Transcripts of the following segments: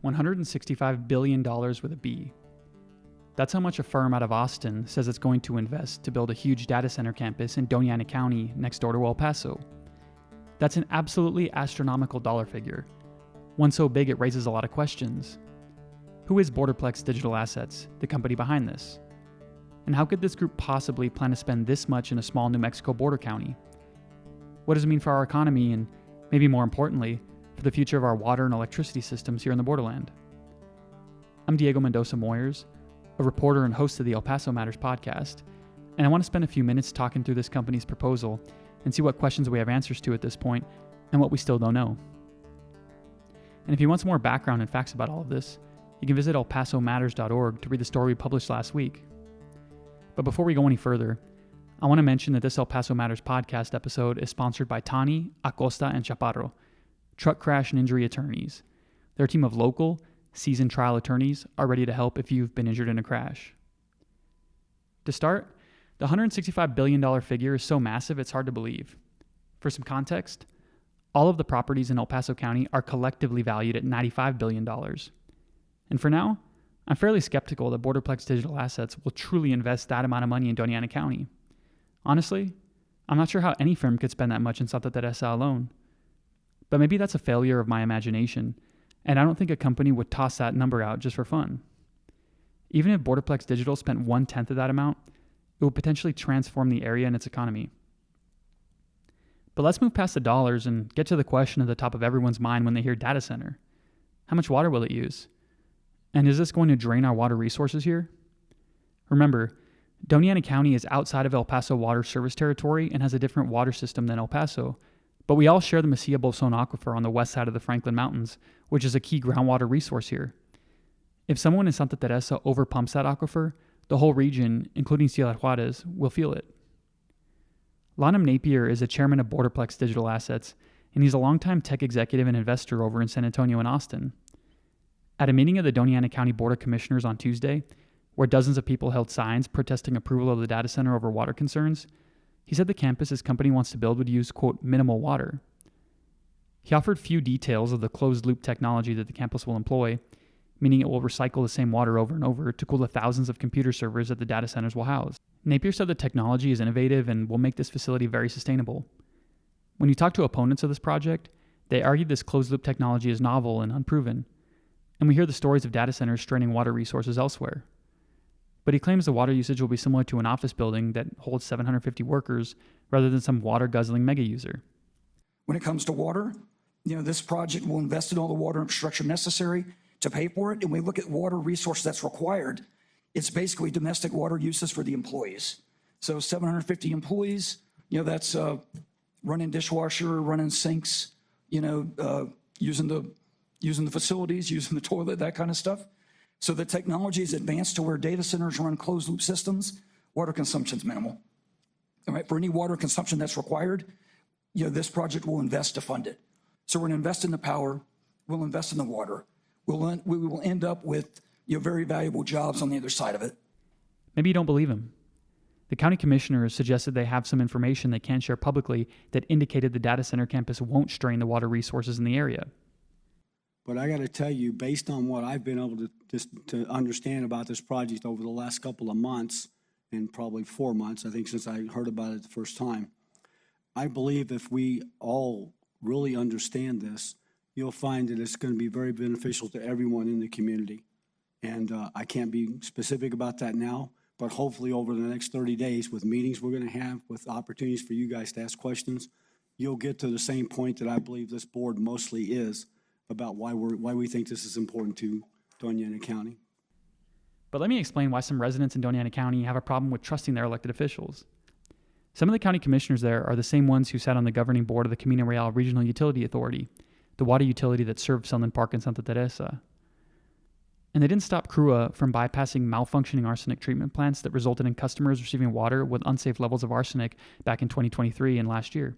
$165 billion with a B. That's how much a firm out of Austin says it's going to invest to build a huge data center campus in Doña Ana County next door to El Paso. That's an absolutely astronomical dollar figure, one so big it raises a lot of questions. Who is Borderplex Digital Assets, the company behind this? And how could this group possibly plan to spend this much in a small New Mexico border county? What does it mean for our economy and, maybe more importantly, for the future of our water and electricity systems here in the borderland? I'm Diego Mendoza-Moyers, a reporter and host of the El Paso Matters podcast, and I want to spend a few minutes talking through this company's proposal and see what questions we have answers to at this point and what we still don't know. And if you want some more background and facts about all of this, you can visit elpasomatters.org to read the story we published last week. But before we go any further, I want to mention that this El Paso Matters podcast episode is sponsored by Tani, Acosta, and Chaparro, truck crash and injury attorneys. Their team of local, seasoned trial attorneys are ready to help if you've been injured in a crash. To start, the $165 billion figure is so massive it's hard to believe. For some context, all of the properties in El Paso County are collectively valued at $95 billion. And for now, I'm fairly skeptical that Borderplex Digital Assets will truly invest that amount of money in Doña Ana County. Honestly, I'm not sure how any firm could spend that much in Santa Teresa alone. But maybe that's a failure of my imagination, and I don't think a company would toss that number out just for fun. Even if Borderplex Digital spent 1/10 of that amount, it would potentially transform the area and its economy. But let's move past the dollars and get to the question at the top of everyone's mind when they hear data center. How much water will it use? And is this going to drain our water resources here? Remember, Doña Ana County is outside of El Paso water service territory and has a different water system than El Paso, but we all share the Mesilla Bolson Aquifer on the west side of the Franklin Mountains, which is a key groundwater resource here. If someone in Santa Teresa overpumps that aquifer, the whole region, including Ciudad Juarez, will feel it. Lonham Napier is a chairman of Borderplex Digital Assets, and he's a longtime tech executive and investor over in San Antonio and Austin. At a meeting of the Doña Ana County Board of Commissioners on Tuesday, where dozens of people held signs protesting approval of the data center over water concerns, he said the campus his company wants to build would use, quote, minimal water. He offered few details of the closed-loop technology that the campus will employ, meaning it will recycle the same water over and over to cool the thousands of computer servers that the data centers will house. Napier said the technology is innovative and will make this facility very sustainable. When you talk to opponents of this project, they argue this closed-loop technology is novel and unproven, and we hear the stories of data centers straining water resources elsewhere. But he claims the water usage will be similar to an office building that holds 750 workers rather than some water-guzzling mega user. When it comes to water, this project will invest in all the water infrastructure necessary to pay for it. And we look at water resource that's required. It's basically domestic water uses for the employees. So 750 employees, that's running dishwasher, running sinks, using the facilities, using the toilet, that kind of stuff. So the technology is advanced to where data centers run closed loop systems. Water consumption is minimal. All right, for any water consumption that's required, this project will invest to fund it. So we're going to invest in the power. We'll we will end up with very valuable jobs on the other side of it. Maybe you don't believe him. The county commissioners suggested they have some information they can't share publicly that indicated the data center campus won't strain the water resources in the area. But I got to tell you, based on what I've been able to understand about this project over the last couple of months, and probably 4 months, I think, since I heard about it the first time, I believe if we all really understand this, you'll find that it's going to be very beneficial to everyone in the community. And I can't be specific about that now, but hopefully over the next 30 days with meetings we're going to have, with opportunities for you guys to ask questions, you'll get to the same point that I believe this board mostly is about why we think this is important to Doña Ana County. But let me explain why some residents in Doña Ana County have a problem with trusting their elected officials. Some of the county commissioners there are the same ones who sat on the governing board of the Camino Real Regional Utility Authority, the water utility that served Sunland Park and Santa Teresa. And they didn't stop CRUA from bypassing malfunctioning arsenic treatment plants that resulted in customers receiving water with unsafe levels of arsenic back in 2023 and last year.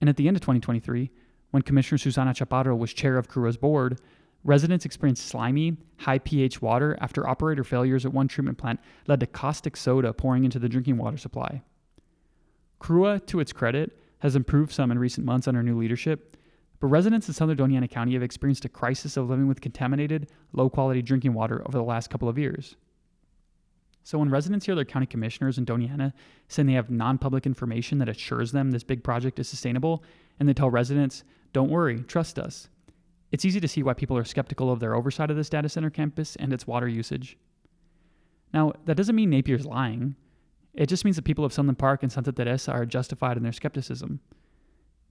And at the end of 2023, when Commissioner Susana Chaparro was chair of CRUA's board, residents experienced slimy, high pH water after operator failures at one treatment plant led to caustic soda pouring into the drinking water supply. CRUA, to its credit, has improved some in recent months under new leadership, but but residents in southern Doña Ana County have experienced a crisis of living with contaminated, low-quality drinking water over the last couple of years. So when residents hear their county commissioners in Doña Ana saying they have non-public information that assures them this big project is sustainable, and they tell residents, don't worry, trust us, it's easy to see why people are skeptical of their oversight of this data center campus and its water usage. Now, that doesn't mean Napier's lying. It just means the people of Sunland Park and Santa Teresa are justified in their skepticism.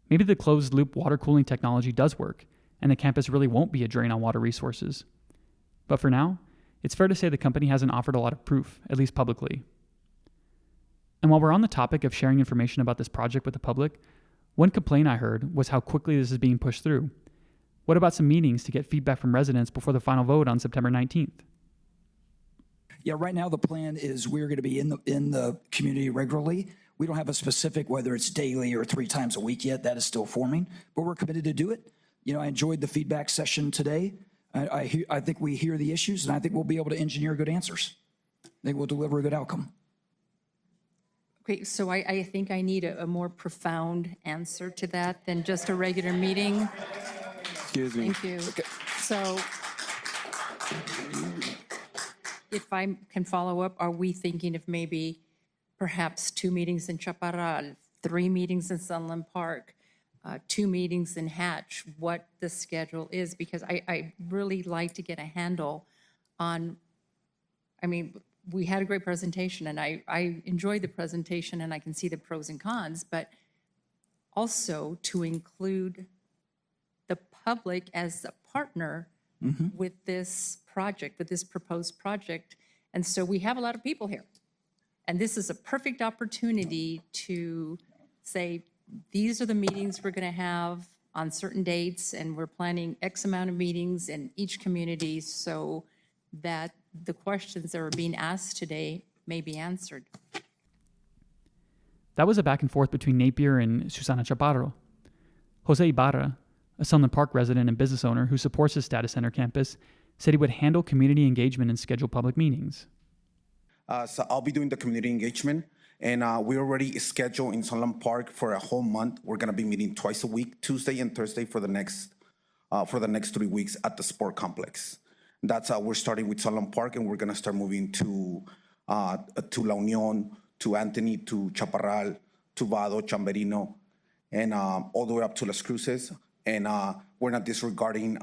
Maybe the closed-loop water cooling technology does work, and the campus really won't be a drain on water resources. But for now, it's fair to say the company hasn't offered a lot of proof, at least publicly. And while we're on the topic of sharing information about this project with the public, one complaint I heard was how quickly this is being pushed through. What about some meetings to get feedback from residents before the final vote on September 19th? Yeah, right now the plan is we're going to be in the community regularly. We don't have a specific whether it's daily or 3 times a week yet. That is still forming, but we're committed to do it. I enjoyed the feedback session today. I think we hear the issues, and I think we'll be able to engineer good answers. I think we'll deliver a good outcome. Okay, so I think I need a more profound answer to that than just a regular meeting. Excuse me. Thank you. Okay. So if I can follow up, are we thinking of maybe perhaps 2 meetings in Chaparral, 3 meetings in Sunland Park, 2 meetings in Hatch, what the schedule is? Because I really like to get a handle on, we had a great presentation, and I enjoyed the presentation, and I can see the pros and cons, but also to include the public as a partner with this project, with this proposed project. And so we have a lot of people here. And this is a perfect opportunity to say, these are the meetings we're going to have on certain dates, and we're planning X amount of meetings in each community so that the questions that are being asked today may be answered. That was a back and forth between Napier and Susana Chaparro. Jose Ibarra, a Sunland Park resident and business owner who supports this data center campus, said he would handle community engagement and schedule public meetings. So I'll be doing the community engagement, and we already scheduled in Sunland Park for a whole month. We're going to be meeting twice a week, Tuesday and Thursday for the next 3 weeks at the sport complex. That's we're starting with Sunland Park, and we're going to start moving to La Unión, to Anthony, to Chaparral, to Vado, Chamberino, and all the way up to Las Cruces. And we're not disregarding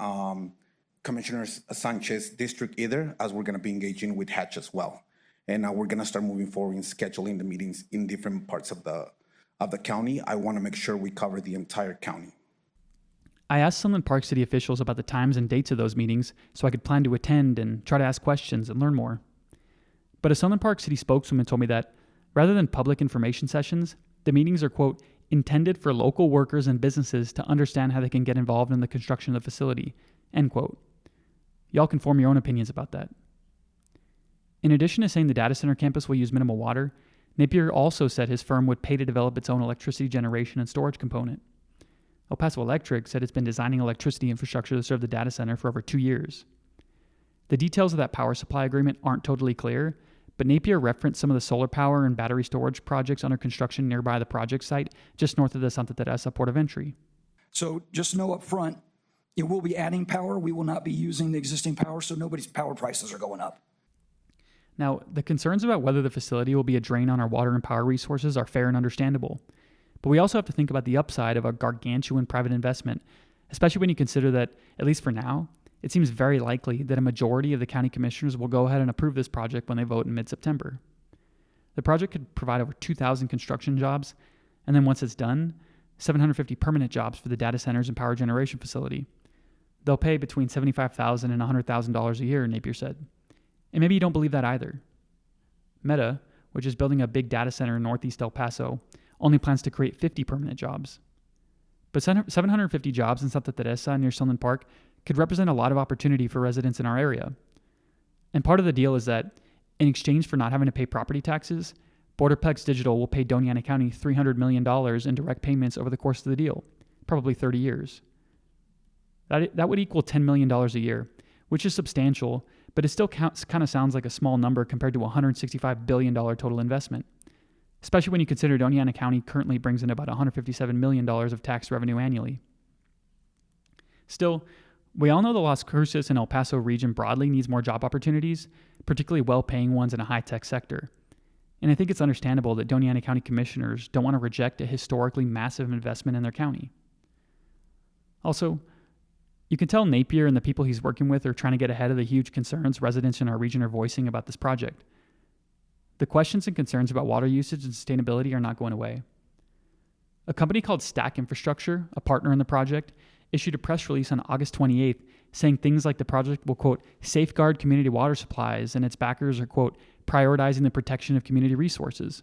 Commissioner Sanchez district either, as we're going to be engaging with Hatch as well. And we're going to start moving forward in scheduling the meetings in different parts of the county. I want to make sure we cover the entire county. I asked Sunland Park City officials about the times and dates of those meetings so I could plan to attend and try to ask questions and learn more. But a Sunland Park City spokeswoman told me that rather than public information sessions, the meetings are, quote, intended for local workers and businesses to understand how they can get involved in the construction of the facility, end quote. Y'all can form your own opinions about that. In addition to saying the data center campus will use minimal water, Napier also said his firm would pay to develop its own electricity generation and storage component. El Paso Electric said it's been designing electricity infrastructure to serve the data center for over 2 years. The details of that power supply agreement aren't totally clear, but Napier referenced some of the solar power and battery storage projects under construction nearby the project site, just north of the Santa Teresa port of entry. So just know up front, we'll be adding power. We will not be using the existing power, so nobody's power prices are going up. Now, the concerns about whether the facility will be a drain on our water and power resources are fair and understandable. But we also have to think about the upside of a gargantuan private investment, especially when you consider that, at least for now, it seems very likely that a majority of the county commissioners will go ahead and approve this project when they vote in mid-September. The project could provide over 2,000 construction jobs, and then once it's done, 750 permanent jobs for the data centers and power generation facility. They'll pay between $75,000 and $100,000 a year, Napier said. And maybe you don't believe that either. Meta, which is building a big data center in northeast El Paso, only plans to create 50 permanent jobs. But 750 jobs in Santa Teresa near Sunland Park could represent a lot of opportunity for residents in our area. And part of the deal is that, in exchange for not having to pay property taxes, BorderPlex Digital will pay Doña Ana County $300 million in direct payments over the course of the deal, probably 30 years. That would equal $10 million a year, which is substantial, but it still kind of sounds like a small number compared to a $165 billion total investment, especially when you consider Doña Ana County currently brings in about $157 million of tax revenue annually. Still, we all know the Las Cruces and El Paso region broadly needs more job opportunities, particularly well-paying ones in a high-tech sector. And I think it's understandable that Doña Ana County commissioners don't want to reject a historically massive investment in their county. Also, you can tell Napier and the people he's working with are trying to get ahead of the huge concerns residents in our region are voicing about this project. The questions and concerns about water usage and sustainability are not going away. A company called Stack Infrastructure, a partner in the project, issued a press release on August 28th saying things like the project will, quote, safeguard community water supplies and its backers are, quote, prioritizing the protection of community resources.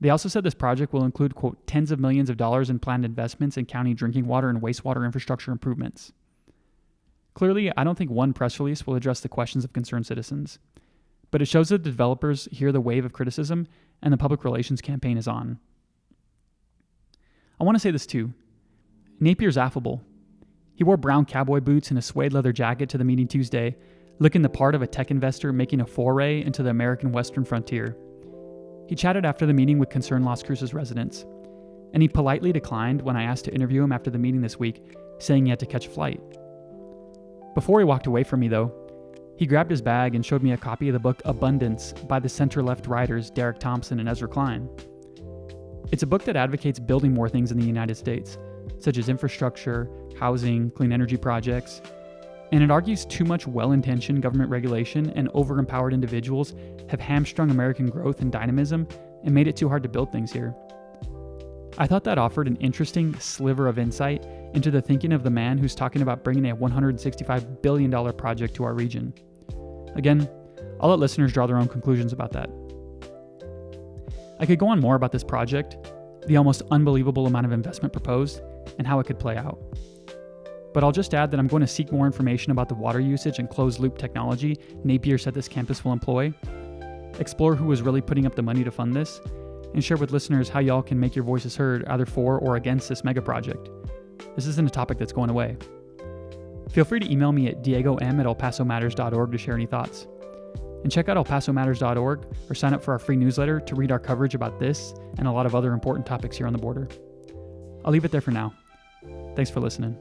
They also said this project will include, quote, tens of millions of dollars in planned investments in county drinking water and wastewater infrastructure improvements. Clearly, I don't think one press release will address the questions of concerned citizens, but it shows that the developers hear the wave of criticism and the public relations campaign is on. I want to say this too. Napier's affable. He wore brown cowboy boots and a suede leather jacket to the meeting Tuesday, looking the part of a tech investor making a foray into the American Western frontier. He chatted after the meeting with concerned Las Cruces residents, and he politely declined when I asked to interview him after the meeting this week, saying he had to catch a flight. Before he walked away from me, though, he grabbed his bag and showed me a copy of the book Abundance by the center-left writers Derek Thompson and Ezra Klein. It's a book that advocates building more things in the United States, such as infrastructure, housing, clean energy projects, and it argues too much well-intentioned government regulation and over-empowered individuals have hamstrung American growth and dynamism and made it too hard to build things here. I thought that offered an interesting sliver of insight into the thinking of the man who's talking about bringing a $165 billion project to our region. Again, I'll let listeners draw their own conclusions about that. I could go on more about this project, the almost unbelievable amount of investment proposed, and how it could play out. But I'll just add that I'm going to seek more information about the water usage and closed-loop technology Napier said this campus will employ, explore who is really putting up the money to fund this, and share with listeners how y'all can make your voices heard either for or against this mega project. This isn't a topic that's going away. Feel free to email me at diegom@elpasomatters.org to share any thoughts. And check out elpasomatters.org or sign up for our free newsletter to read our coverage about this and a lot of other important topics here on the border. I'll leave it there for now. Thanks for listening.